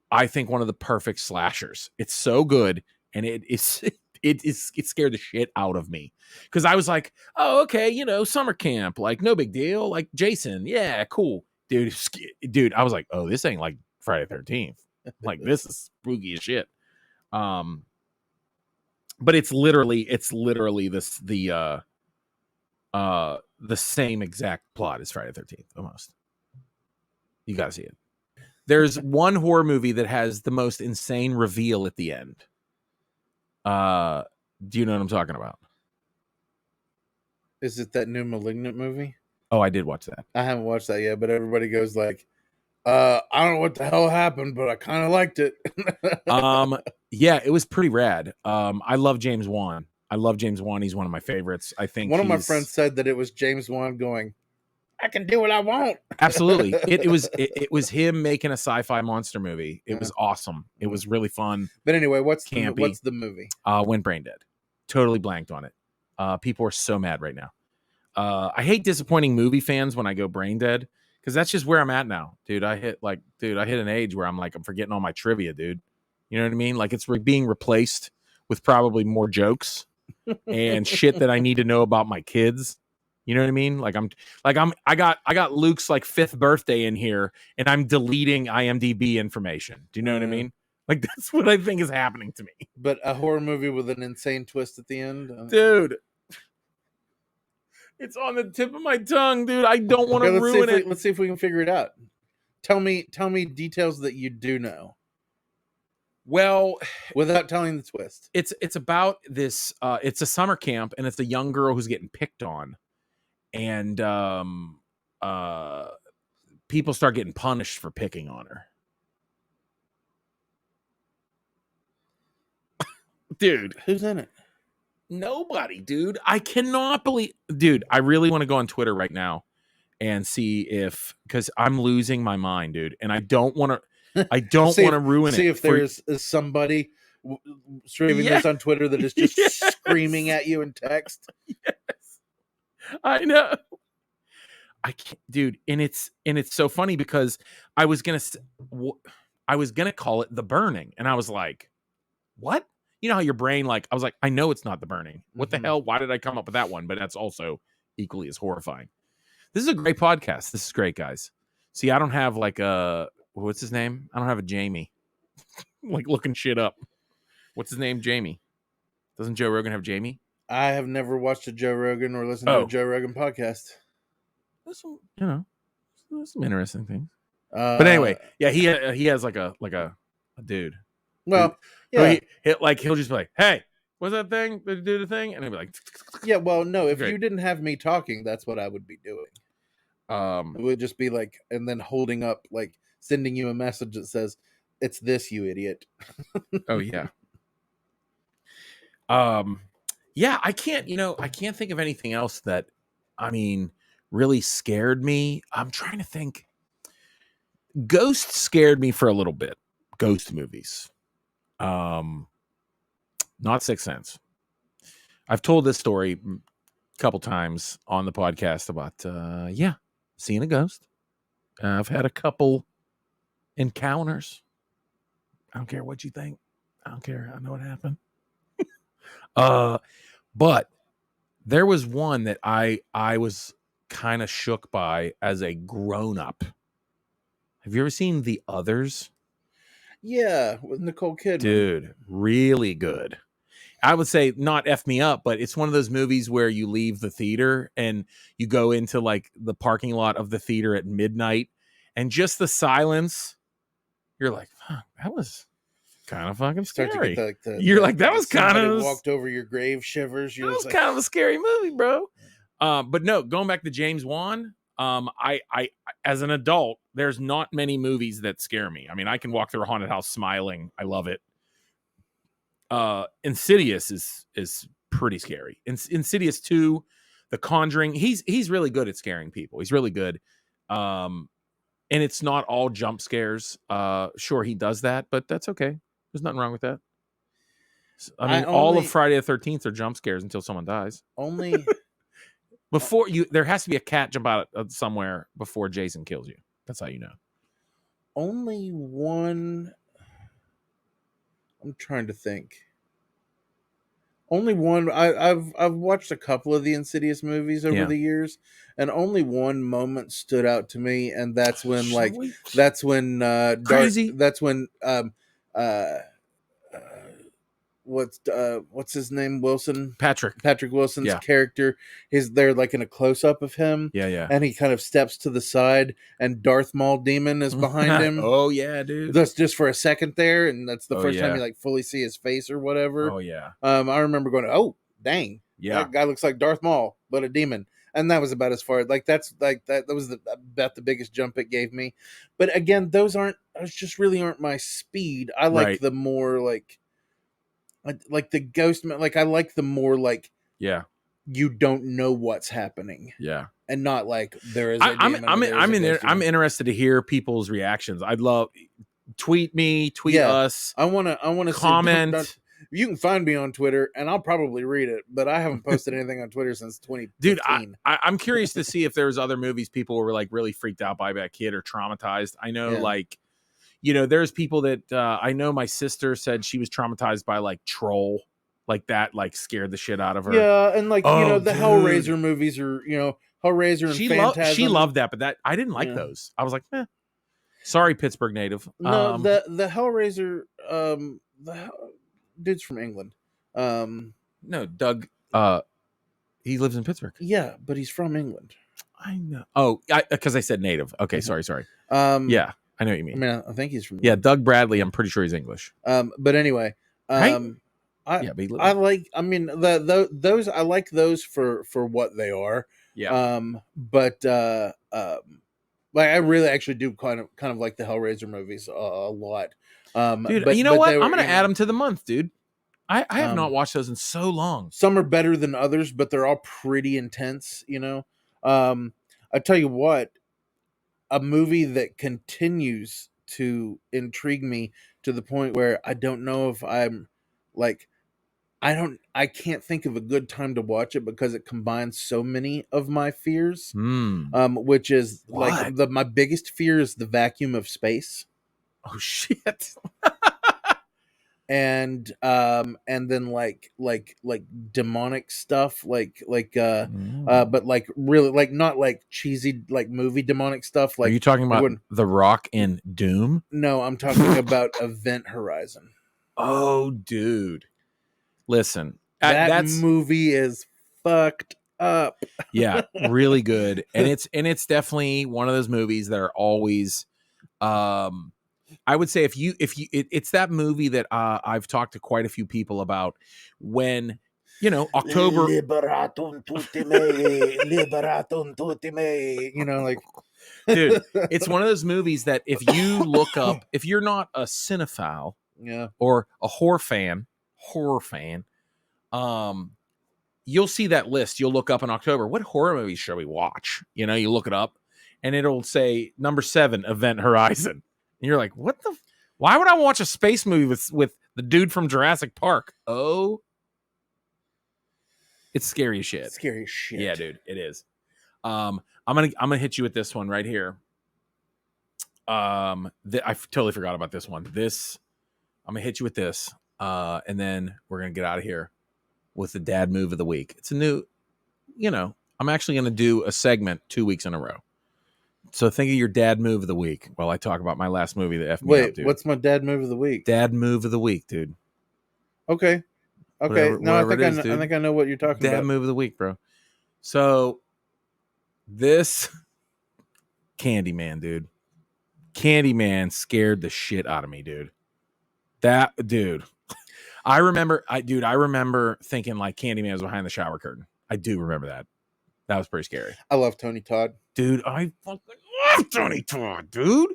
I think, one of the perfect slashers. It's so good. And it scared the shit out of me. Because I was like, oh, okay, you know, summer camp, like no big deal. Like Jason, yeah, cool. Dude, I was like, oh, this ain't like Friday the 13th. Like this is spooky as shit. But it's literally the same exact plot as Friday the 13th almost. You gotta see it. There's one horror movie that has the most insane reveal at the end. Do you know what I'm talking about? Is it that new Malignant movie? Oh, I did watch that. I haven't watched that yet, but everybody goes like, I don't know what the hell happened, but I kind of liked it. Yeah, it was pretty rad. I love James Wan. He's one of my favorites. I think one of my friends said that it was James Wan going, I can do what I want. Absolutely. It was him making a sci-fi monster movie. It was awesome. It was really fun. But anyway, what's the movie? Went brain dead. Totally blanked on it. People are so mad right now. I hate disappointing movie fans when I go brain dead. Because that's just where I'm at now, dude. I hit an age where I'm forgetting all my trivia, dude. You know what I mean? Like it's being replaced with probably more jokes and shit that I need to know about my kids. You know what I mean? I got Luke's 5th birthday in here, and I'm deleting IMDb information. Do you know what I mean? Like that's what I think is happening to me. But a horror movie with an insane twist at the end, dude. It's on the tip of my tongue, dude. I don't want to ruin it. Let's see if we can figure it out. Tell me details that you do know. Well, without telling the twist. It's about this. It's a summer camp, and it's a young girl who's getting picked on, and people start getting punished for picking on her. Dude, who's in it? Nobody, dude. I cannot believe, dude. I really want to go on Twitter right now and see because I'm losing my mind, dude. And I don't want to. I don't want to ruin it. See if there's somebody streaming this on Twitter that is just screaming at you in text. Yes, I know. I can't, dude. And it's so funny because I was gonna call it The Burning, and I was like, what? You know how your brain, I was like, I know it's not The Burning. What the hell? Why did I come up with that one? But that's also equally as horrifying. This is a great podcast. This is great, guys. See, I don't have what's his name? I don't have a Jamie. Looking shit up. What's his name? Jamie. Doesn't Joe Rogan have Jamie? I have never watched a Joe Rogan or listened to a Joe Rogan podcast. There's some interesting things. But anyway, yeah, he has like a dude. Well, yeah, he'll just be like, hey, What's that thing? They do the thing, and they'd be like, Yeah, well, no, if Great. you didn't have me talking, that's what I would be doing. It would just be like, and then holding up, like sending you a message that says, "It's this, you idiot." oh yeah. Yeah, I can't think of anything else that, really scared me. I'm trying to think. Ghost scared me for a little bit. Ghost movies. Not Sixth Sense. I've told this story a couple times on the podcast about, seeing a ghost. I've had a couple encounters. I don't care what you think. I don't care. I know what happened. But there was one that I was kind of shook by as a grown-up. Have you ever seen The Others? Yeah, with Nicole Kidman. Dude, really good. I would say not F me up, but it's one of those movies where you leave the theater and you go into like the parking lot of the theater at midnight, and just the silence, you're like, fuck, that was kind of fucking scary. You're like, that was kind of walked over your grave shivers. That was kind of a scary movie, bro. But no, going back to James Wan, I as an adult, there's not many movies that scare me. I mean, I can walk through a haunted house smiling. I love it. Insidious is pretty scary. Insidious 2, The Conjuring. He's really good at scaring people. He's really good. And it's not all jump scares. Sure, he does that, but that's okay. There's nothing wrong with that. I mean, all of Friday the 13th are jump scares until someone dies. Only before there has to be a cat jump out of somewhere before Jason kills you. That's how you know. Only one. I'm trying to think. Only one. I've watched a couple of the Insidious movies over the years, and only one moment stood out to me, and that's when Crazy. What's his name? Wilson. Patrick Wilson's character is there, like in a close up of him. Yeah. And he kind of steps to the side, and Darth Maul Demon is behind him. Oh yeah, dude. That's just for a second there, and that's the first time you like fully see his face or whatever. Oh yeah. I remember going, oh dang, that guy looks like Darth Maul, but a demon. And that was about as far that was about the biggest jump it gave me. But again, those just really aren't my speed. I like the more like the ghost, like I like the more like you don't know what's happening, and not like there is. I'm interested to hear people's reactions. I'd love tweet us. I want to comment. You can find me on Twitter, and I'll probably read it, but I haven't posted anything on Twitter since 2015. Dude, I'm curious to see if there's other movies people were like really freaked out by a kid or traumatized. I know, like, you know, there's people that I know. My sister said she was traumatized by like Troll, like that, like scared the shit out of her. Yeah, and like the Hellraiser movies are, Hellraiser and Phantasm. She loved that, but I didn't like those. I was like, sorry, Pittsburgh native. No, the Hellraiser, the dude's from England. No, Doug. He lives in Pittsburgh. Yeah, but he's from England. I know. Oh, because I said native. Okay, sorry. Yeah, I know what you mean. I mean, I think he's from. Yeah, Doug Bradley. I'm pretty sure he's English. But anyway, I like. I mean, those I like those for what they are. Yeah. But like I really actually do kind of like the Hellraiser movies a lot. Dude, you know what? I'm gonna add them to the month, dude. I have not watched those in so long. Some are better than others, but they're all pretty intense. I tell you what, a movie that continues to intrigue me to the point where I don't know if I'm like, I can't think of a good time to watch it because it combines so many of my fears. Which is like my biggest fear is the vacuum of space. Oh shit. And then like demonic stuff, but like really like not like cheesy like movie demonic stuff. Like, are you talking about The Rock in Doom? No, I'm talking about Event Horizon. Oh, dude, listen, that movie is fucked up. Yeah, really good, and it's definitely one of those movies that are always I would say it's that movie that I've talked to quite a few people about when, October. Liberatum tutti me, liberatum tutti me. Like, dude, it's one of those movies that if you look up, if you're not a cinephile, or a horror fan, you'll see that list. You'll look up in October, what horror movies should we watch? You look it up, and it'll say number 7, Event Horizon. And you're like, why would I watch a space movie with the dude from Jurassic Park? Oh, it's scary as shit. Scary as shit. Yeah, dude, it is. I'm gonna hit you with this one right here. I totally forgot about this one. I'm gonna hit you with this, and then we're gonna get out of here with the dad move of the week. It's a new, I'm actually gonna do a segment 2 weeks in a row. So think of your dad move of the week while I talk about my last movie that effed me up, dude. What's my dad move of the week? Dad move of the week, dude. Okay. I think I know what you're talking about. Dad move of the week, bro. So this Candyman, dude. Candyman scared the shit out of me, dude. I remember thinking like Candyman was behind the shower curtain. I do remember that. That was pretty scary. I love Tony Todd. Dude, I fucking love Tony Todd, dude.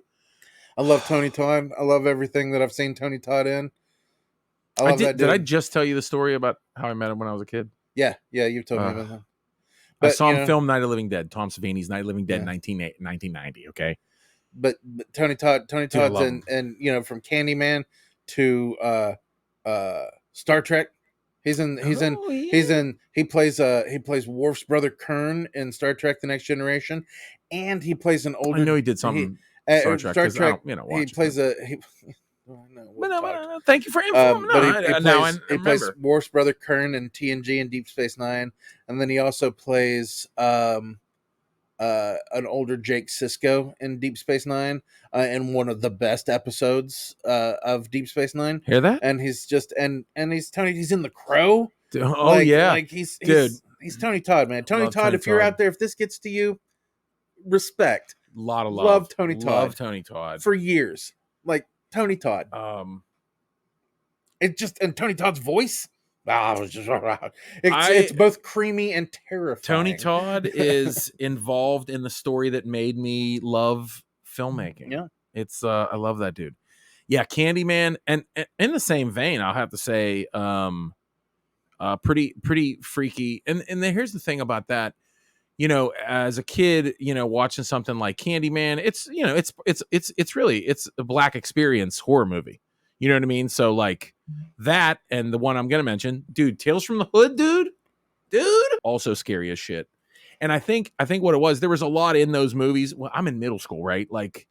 I love Tony Todd. I love everything that I've seen Tony Todd in. I love that dude. Did I just tell you the story about how I met him when I was a kid? Yeah, you've told me about that. I saw him film Night of the Living Dead. Tom Savini's Night of the Living Dead, 1990. Okay, but Tony Todd's and from Candyman to Star Trek. He plays Worf's brother Kern in Star Trek: The Next Generation, and he plays an older. I know he did something. Star Trek. He plays thank you for informing. He plays Worf's brother Kern in TNG and Deep Space Nine, and then he also plays an older Jake Sisko in Deep Space Nine, in one of the best episodes of Deep Space Nine. Hear that? And he's just and he's Tony. He's in The Crow. He's Tony Todd, man. Tony Todd. If you're out there, if this gets to you, respect. A lot of love. Love Tony Todd. Love Tony Todd for years. Like Tony Todd. And Tony Todd's voice. It's both creamy and terrifying. Tony Todd is involved in the story that made me love filmmaking. Yeah, it's I love that dude. Yeah, Candyman, and in the same vein, I'll have to say, pretty freaky. And then here's the thing about that. As a kid, watching something like Candyman, it's really a Black experience horror movie. You know what I mean? So like that, and the one I'm gonna mention, dude, Tales from the Hood, dude, also scary as shit. And I think what it was, there was a lot in those movies. Well, I'm in middle school, right? Like,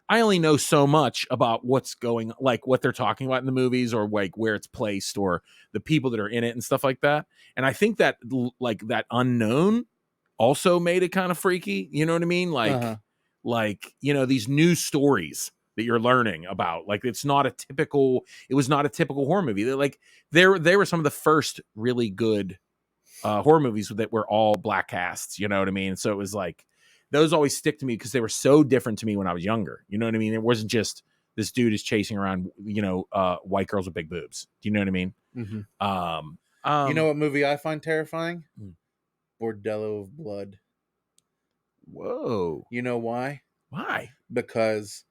I only know so much about what's going, like what they're talking about in the movies, or like where it's placed, or the people that are in it and stuff like that. And I think that like that unknown also made it kind of freaky. You know what I mean? Like, these new stories that you're learning about, like, it was not a typical horror movie. They were some of the first really good horror movies that were all Black casts. You know what I mean? So it was like, those always stick to me because they were so different to me when I was younger. You know what I mean? It wasn't just this dude is chasing around, white girls with big boobs. Do you know what I mean? Mm-hmm. You know what movie I find terrifying? Bordello of Blood. Whoa. You know why? Why? Because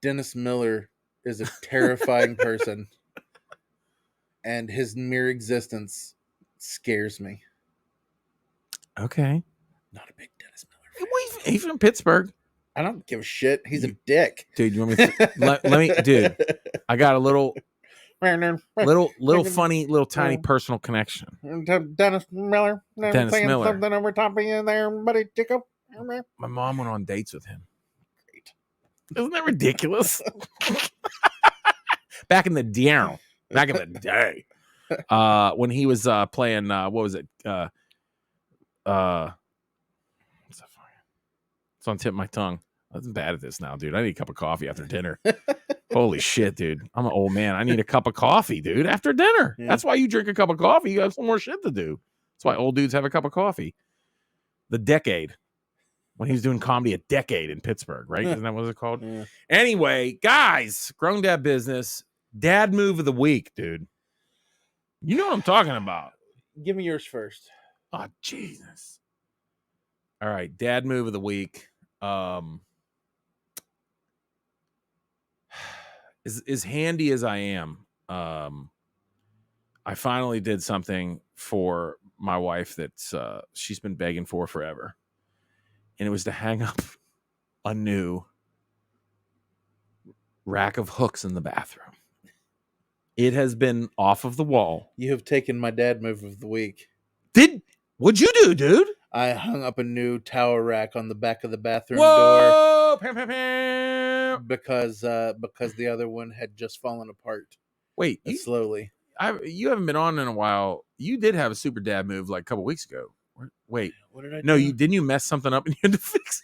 Dennis Miller is a terrifying person, and his mere existence scares me. Okay. Not a big Dennis Miller fan. He's from Pittsburgh. I don't give a shit. He's a dick. Dude, you want me to let me, dude, I got a little funny, tiny personal connection. Dennis Miller. Miller. Something over top of you there, buddy. Jacob. My mom went on dates with him. Great. Isn't that ridiculous? Back in the day. When he was playing, what was it? It's on the tip of my tongue. I'm bad at this now, dude. I need a cup of coffee after dinner. Holy shit, dude. I'm an old man. I need a cup of coffee, dude, after dinner. Yeah. That's why you drink a cup of coffee. You have some more shit to do. That's why old dudes have a cup of coffee. The Decade. when he was doing comedy a decade in Pittsburgh, right? Isn't that what it's called? Yeah. Anyway, guys, Grown Dad Business, dad move of the week, dude. You know what I'm talking about. Give me yours first. Oh, Jesus. All right, dad move of the week. As handy as I am, I finally did something for my wife that's she's been begging for forever. And it was to hang up a new rack of hooks in the bathroom. It has been off of the wall. You have taken my dad move of the week. What'd you do, dude? I hung up a new towel rack on the back of the bathroom Whoa! door because the other one had just fallen apart. Wait, Slowly. You haven't been on in a while. You did have a super dad move like a couple weeks ago. Wait, what did I do? No, didn't you mess something up and you had to fix it?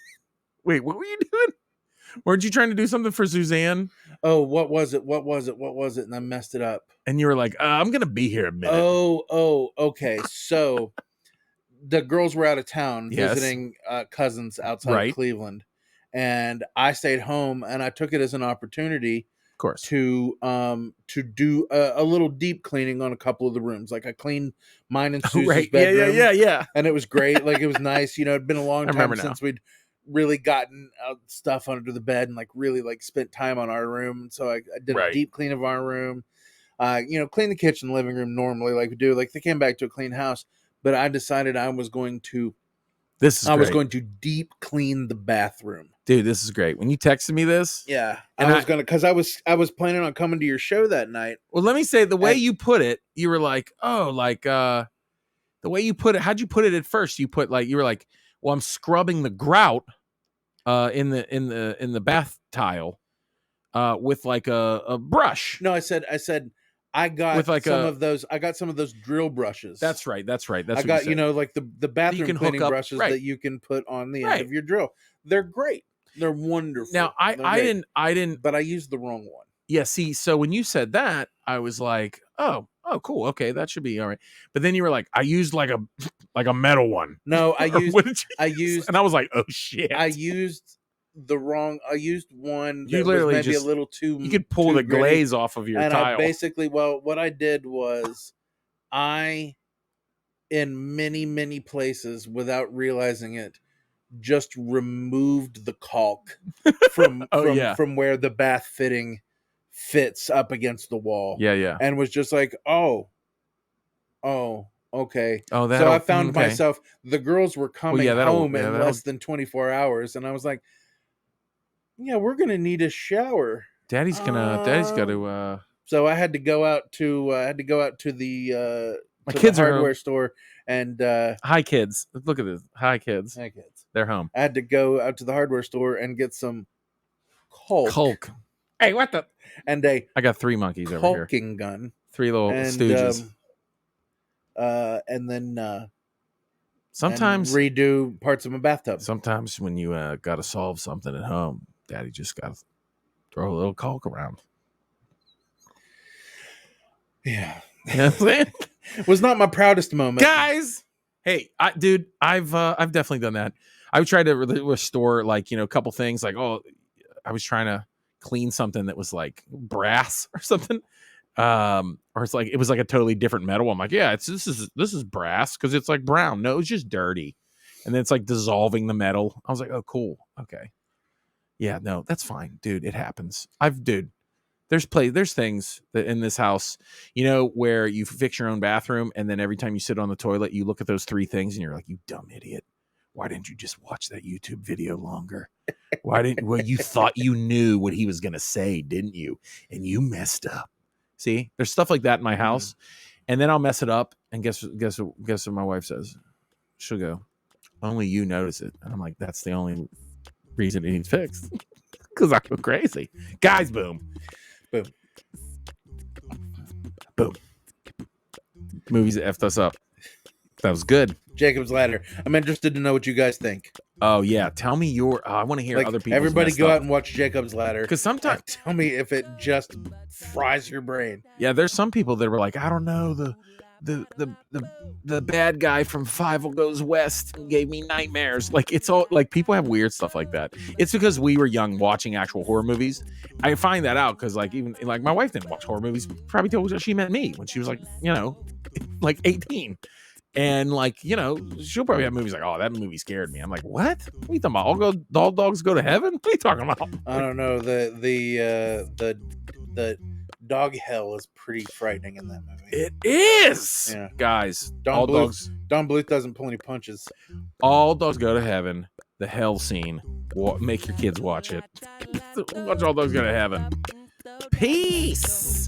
Wait, what were you doing? Weren't you trying to do something for Suzanne? Oh, what was it? And I messed it up. And you were like, I'm gonna be here a minute. Oh, okay. So the girls were out of town visiting cousins outside of Cleveland, and I stayed home, and I took it as an opportunity, of course, to do a little deep cleaning on a couple of the rooms. Like I cleaned mine and Susie's bedroom. Yeah. And it was great. Like it was nice. You know, it'd been a long time since we'd really gotten stuff under the bed and like really like spent time on our room. So I did a deep clean of our room. Clean the kitchen, living room normally like we do. Like they came back to a clean house, but I decided I was going to deep clean the bathroom. Dude, this is great. When you texted me this, and I was planning on coming to your show that night. Well, let me say the way you put it, you were like, the way you put it. How'd you put it at first? You were like, well, I'm scrubbing the grout in the bath tile with like a brush. No, I said I got some of those drill brushes. That's right. I got like the bathroom cleaning brushes that you can put on the end of your drill. They're great. They're wonderful. Now I didn't, but I used the wrong one. Yeah. See, so when you said that, I was like, oh, cool. Okay, that should be all right. But then you were like, I used like a metal one. No, I used, and I was like, oh shit. I used one that you literally was maybe a little too. You could pull the glaze off of your tile. What I did was in many, many places without realizing it, just removed the caulk from where the bath fitting fits up against the wall. Yeah. And was just like, oh, okay. So I found myself, the girls were coming home in less than 24 hours. And I was like, yeah, we're going to need a shower. Daddy's got to. So I had to go out to the hardware store and hi kids. Look at this. Hi kids. They're home. I had to go out to the hardware store and get some caulk. Hey, what the? And I got 3 monkeys over here. Caulking gun. 3 little stooges. And then sometimes redo parts of my bathtub. Sometimes when you got to solve something at home, Daddy just got to throw a little caulk around. Yeah. You know what I'm saying? Was not my proudest moment, guys. Hey, I've definitely done that. I tried to restore a couple things. Like, I was trying to clean something that was like brass or something, or it was like a totally different metal. I'm like, yeah, this is brass because it's like brown. No, it's just dirty, and then it's like dissolving the metal. I was like, oh, cool, okay, yeah, no, that's fine, dude. It happens. There's things that in this house, where you fix your own bathroom, and then every time you sit on the toilet, you look at those 3 things, and you're like, you dumb idiot. Why didn't you just watch that YouTube video longer? You thought you knew what he was going to say, didn't you? And you messed up. See, there's stuff like that in my house. And then I'll mess it up. And guess what my wife says? She'll go, only you notice it. And I'm like, that's the only reason it needs fixed. Because I go crazy. Guys, boom. Movies that effed us up. That was good. Jacob's Ladder. I'm interested to know what you guys think. Oh yeah, tell me I want to hear other people. Everybody go out and watch Jacob's Ladder. Because sometimes tell me if it just fries your brain. Yeah, there's some people that were like, I don't know, the bad guy from Five Goes West gave me nightmares. Like, it's all like people have weird stuff like that. It's because we were young watching actual horror movies. I find that out because like even like my wife didn't watch horror movies probably till she met me when she was like, you know, like 18. And like, you know, she'll probably have movies like, oh, that movie scared me. I'm like, what? What are you talking about? All dogs go to heaven? What are you talking about? I don't know. The dog hell is pretty frightening in that movie. It is, yeah. Guys. Don Bluth doesn't pull any punches. All dogs go to heaven. The hell scene. Make your kids watch it. Watch All Dogs Go to Heaven. Peace.